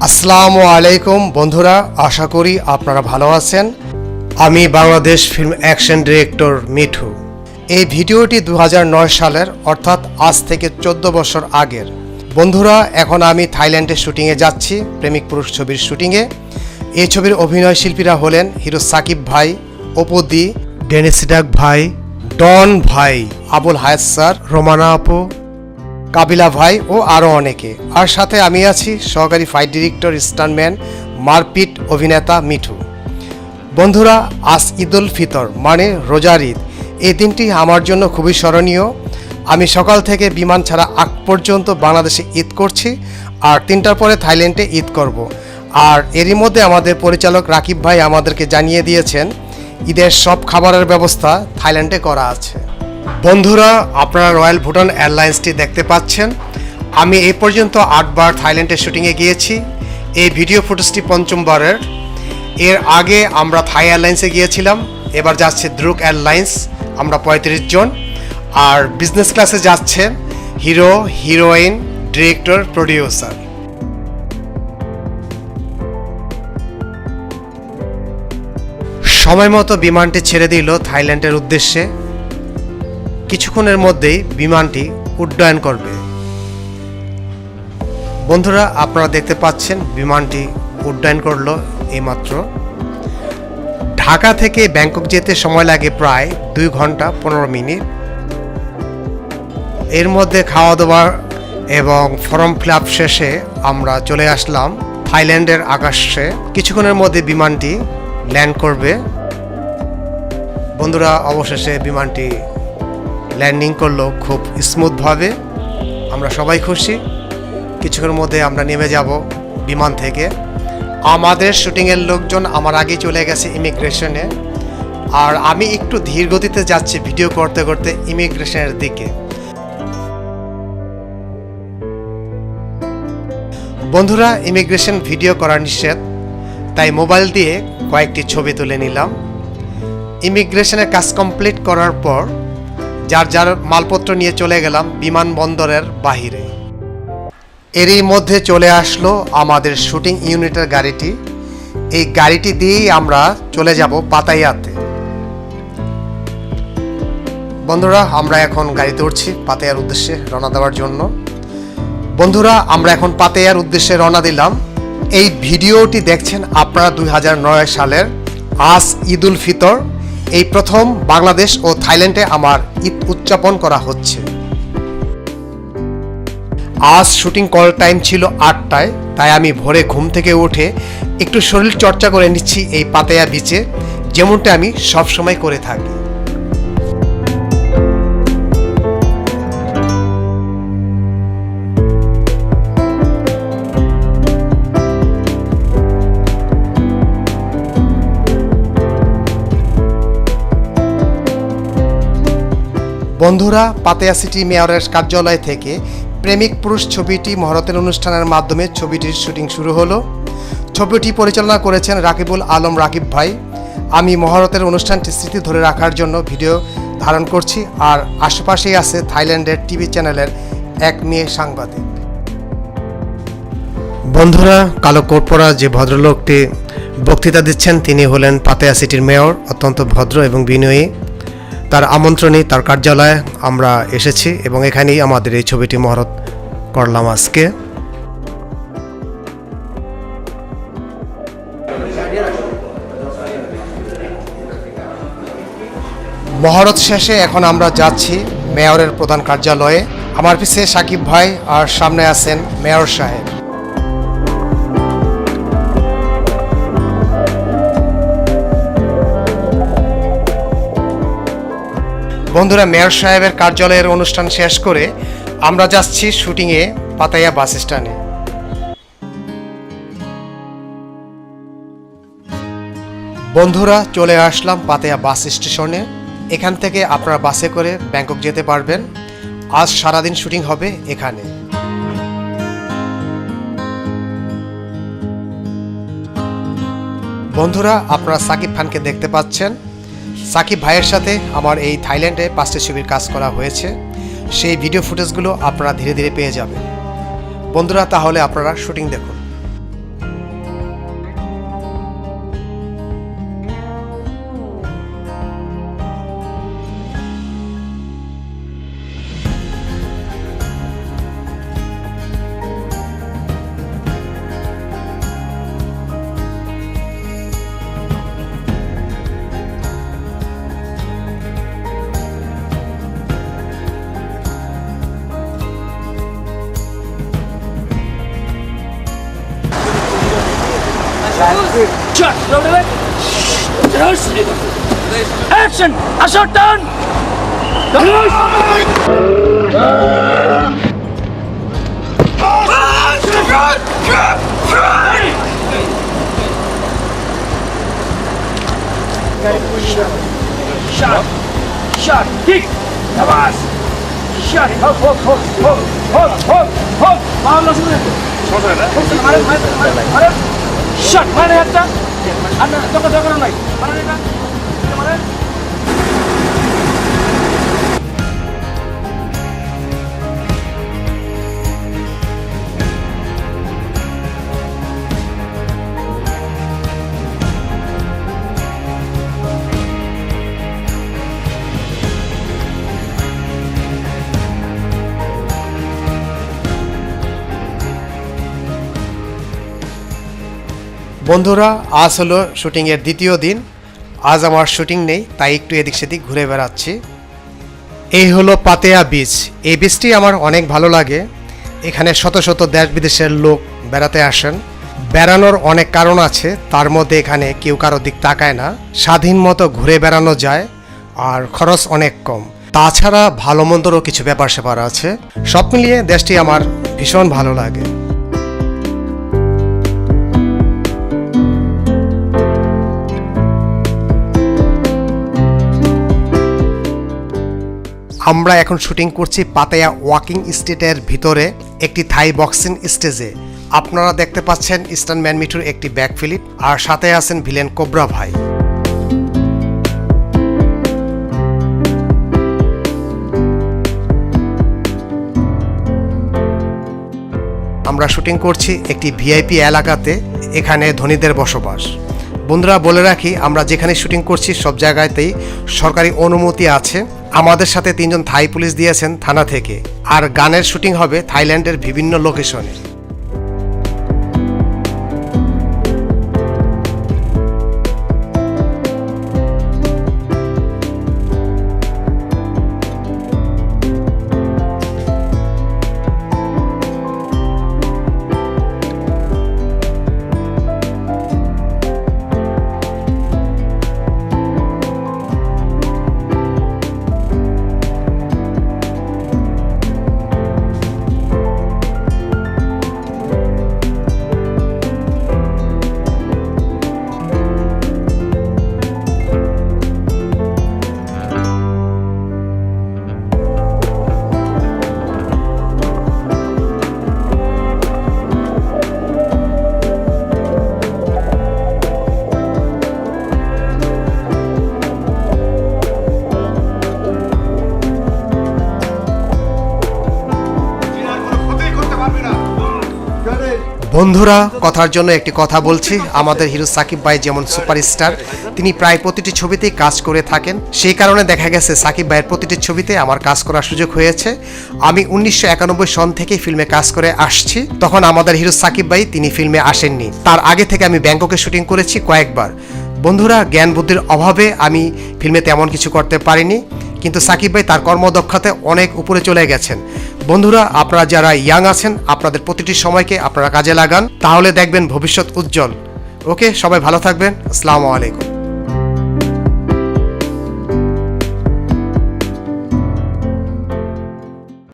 আসসালামু আলাইকুম বন্ধুরা, আশা করি আপনারা ভালো আছেন। আমি Bangladesh film action director Mithu. এই ভিডিওটি 2009 সালের অর্থাৎ আজ থেকে 14 বছর আগের। বন্ধুরা, এখন আমি থাইল্যান্ডে শুটিংয়ে যাচ্ছি, প্রেমিক পুরুষ ছবির শুটিংয়ে। এই ছবির অভিনয় শিল্পীরা হলেন হিরো সাকিব ভাই, অপু দি, ডেনিস ডাক ভাই, ডন ভাই, আবুল হায়াত স্যার, রোমানা আপু, কাবিলা ভাই ও আরও অনেকে। আর সাথে আমি আছি সহকারী ফাইট ডিরেক্টর, স্টান্টম্যান, মারপিট অভিনেতা মিঠু। বন্ধুরা, আজ ঈদুল ফিতর মানে রোজার ঈদ। এই দিনটি আমার জন্য খুবই স্মরণীয়। আমি সকাল থেকে বিমান ছাড়া আগ পর্যন্ত বাংলাদেশে ঈদ করছি, আর 3টার পরে থাইল্যান্ডে ঈদ করব। আর এরই মধ্যে আমাদের পরিচালক রাকিব ভাই আমাদেরকে জানিয়ে দিয়েছেন ঈদের সব খাবারের ব্যবস্থা থাইল্যান্ডে করা আছে। বন্ধুরা, আপনারা রয়্যাল ভুটান এয়ারলাইন্সটি দেখতে পাচ্ছেন। আমি এই পর্যন্ত 8 বার থাইল্যান্ডে শুটিংয়ে গিয়েছি। এই ভিডিও ফুটেজটি 5ম বারের। এর আগে আমরা থাই এয়ারলাইন্সে গিয়েছিলাম, এবার যাচ্ছে দ্রুক এয়ারলাইন্স। আমরা 35 জন। আর বিজনেস ক্লাসে যাচ্ছেন হিরো, হিরোইন, ডিরেক্টর, প্রডিউসার। সময় মতো বিমানটি ছেড়ে দিল থাইল্যান্ডের উদ্দেশ্যে। কিছুক্ষণের মধ্যেই বিমানটি উড্ডয়ন করবে। বন্ধুরা, আপনারা দেখতে পাচ্ছেন বিমানটি উড্ডয়ন করলো এইমাত্র। ঢাকা থেকে ব্যাংকক যেতে সময় লাগে প্রায় 2 ঘন্টা 15 মিনিট। এর মধ্যে খাওয়া দাওয়া এবং ফর্ম ফিল আপ শেষে আমরা চলে আসলাম থাইল্যান্ডের আকাশে। কিছুক্ষণের মধ্যে বিমানটি ল্যান্ড করবে। বন্ধুরা, অবশেষে বিমানটি ল্যান্ডিং করলো খুব স্মুথভাবে। আমরা সবাই খুশি। কিছুক্ষণের মধ্যে আমরা নেমে যাব বিমান থেকে। আমাদের শুটিংয়ের লোকজন আমার আগে চলে গেছে ইমিগ্রেশনে, আর আমি একটু ধীর গতিতে যাচ্ছি ভিডিও করতে করতে ইমিগ্রেশনের দিকে। বন্ধুরা, ইমিগ্রেশন ভিডিও করা নিষেধ, তাই মোবাইল দিয়ে কয়েকটি ছবি তুলে নিলাম। ইমিগ্রেশনের কাজ কমপ্লিট করার পর যার যার মালপত্র নিয়ে চলে গেলাম বিমানবন্দরের বাহিরে। এরই মধ্যে চলে আসলো আমাদের শুটিং ইউনিটের গাড়িটি। এই গাড়িটি দিয়েই আমরা চলে যাব পাতায়াতে। বন্ধুরা, আমরা এখন গাড়িতে উঠছি পাতায়ার উদ্দেশ্যে রওনা দেওয়ার জন্য। বন্ধুরা, আমরা এখন পাতায়ার উদ্দেশ্যে রওনা দিলাম। এই ভিডিওটি দেখছেন আপনারা 2009 সালের। আজ ঈদুল ফিতর। এই প্রথম বাংলাদেশ ও থাইল্যান্ডে আমার ঈদ উদযাপন করা হচ্ছে। আজ শুটিং কল টাইম ছিল 8টায়, তাই আমি ভোরে ঘুম থেকে উঠে একটু শরীর চর্চা করে নিচ্ছি এই পাতায়া বিচে, যেমনটা আমি সবসময় করে থাকি। বন্ধুরা, পাতায়া সিটি মেয়রের কার্যালয় থেকে প্রেমিক পুরুষ ছবিটি মহরতের অনুষ্ঠানের মাধ্যমে ছবিটির শুটিং শুরু হলো। ছবিটি পরিচালনা করেছেন রাকিবুল আলম রাকিব ভাই। আমি মহরতের অনুষ্ঠানটি স্মৃতি ধরে রাখার জন্য ভিডিও ধারণ করছি। আর আশেপাশেই আছে থাইল্যান্ডের টিভি চ্যানেলের এক মেয়ে সাংবাদিক। বন্ধুরা, কালো কোট পরা যে ভদ্রলোকটি বক্তৃতা দিচ্ছেন তিনি হলেন পাতায়া সিটির মেয়র। অত্যন্ত ভদ্র এবং বিনয়ী। তার আমন্ত্রণে তার কার্যালয়ে আমরা এসেছি এবং এখানেই আমাদের এই ছবিটি মহরত করলাম আজকে। মহরত শেষে এখন আমরা যাচ্ছি মেয়রের প্রধান কার্যালয়ে। আমার পিছে সাকিব ভাই আর সামনে আছেন মেয়র সাহেব। বন্ধুরা, মেয়র সাহেবের কার্যালয়ের অনুষ্ঠান শেষ করে আমরা যাচ্ছি শুটিংয়ে পাতায়া বাস স্ট্যান্ডে। বন্ধুরা, চলে আসলাম পাতায়া বাস স্টেশনে। এখান থেকে আপনারা বাসে করে ব্যাংকক যেতে পারবেন। আজ সারাদিন শুটিং হবে এখানে। বন্ধুরা, আপনারা সাকিব খানকে দেখতে পাচ্ছেন। সাকিব ভাইয়ের সাথে আমার এই থাইল্যান্ডে 5টি ছবির কাজ করা হয়েছে। সেই ভিডিও ফুটেজগুলো আপনারা ধীরে ধীরে পেয়ে যাবেন। বন্ধুরা, তাহলে আপনারা শুটিং দেখুন। Shot. Action. A shot down. Shot. Shot. Kick. Navas. Shot. Hop. Paolo subito. Mare. Shot. Mare hatta. Anna toka nai. Mare na. Mare. বন্ধুরা, আজ হলো শুটিংয়ের দ্বিতীয় দিন। আজ আমার শুটিং নেই, তাই একটু এদিক সেদিক ঘুরে বেড়াচ্ছি। এই হলো পাতেয়া বিচ। এই বিচটি আমার অনেক ভালো লাগে। এখানে শত শত দেশ বিদেশের লোক বেড়াতে আসেন। বেড়ানোর অনেক কারণ আছে, তার মধ্যে এখানে কেউ কারো দিক তাকায় না, স্বাধীন মতো ঘুরে বেড়ানো যায়, আর খরচ অনেক কম। তাছাড়া ভালো মন্দরও কিছু ব্যাপার স্যাপার আছে। সব মিলিয়ে দেশটি আমার ভীষণ ভালো লাগে। আমরা এখন শুটিং করছি পাতায়া ওয়াকিং স্ট্রিটের ভিতরে একটি থাই বক্সিং স্টেজে। আপনারা দেখতে পাচ্ছেন স্টান্টম্যান মিঠুর একটি ব্যাক ফ্লিপ, আর সাথে আছেন ভিলেন কোবরা ভাই। আমরা শুটিং করছি একটি ভিআইপি এলাকাতে, এখানে ধনীদের বসবাস। বন্ধুরা, বলে রাখি, আমরা যেখানে শুটিং করছি সব জায়গাতেই সরকারি অনুমতি আছে। আমাদের সাথে 3 জন থাই পুলিশ দিয়েছেন থানা থেকে, আর গানের শুটিং হবে থাইল্যান্ডের বিভিন্ন লোকেশনে। বন্ধুরা, কথার জন্য একটি কথা বলছি। আমাদের হিরো সাকিব ভাই যেমন সুপারস্টার, তিনি প্রায় প্রতিটি ছবিতেই কাজ করে থাকেন। সেই কারণে দেখা গেছে সাকিব ভাইয়ের প্রতিটি ছবিতে আমার কাজ করার সুযোগ হয়েছে। আমি 1991 সন থেকে ফিল্মে কাজ করে আসছি। তখন আমাদের হিরো সাকিব ভাই তিনি ফিল্মে আসেননি। তার আগে থেকে আমি ব্যাংককে শুটিং করেছি কয়েকবার। বন্ধুরা, জ্ঞান বুদ্ধির অভাবে আমি ফিল্মে তেমন কিছু করতে পারিনি, কিন্তু সাকিব ভাই তার কর্মদক্ষতায় অনেক উপরে চলে গেছেন। বন্ধুরা, আপনারা যারা ইয়াং আছেন, আপনাদের প্রতিটি সময়কে আপনারা কাজে লাগান, তাহলে দেখবেন ভবিষ্যৎ উজ্জ্বল। ওকে, সবাই ভালো থাকবেন। আসসালামু আলাইকুম।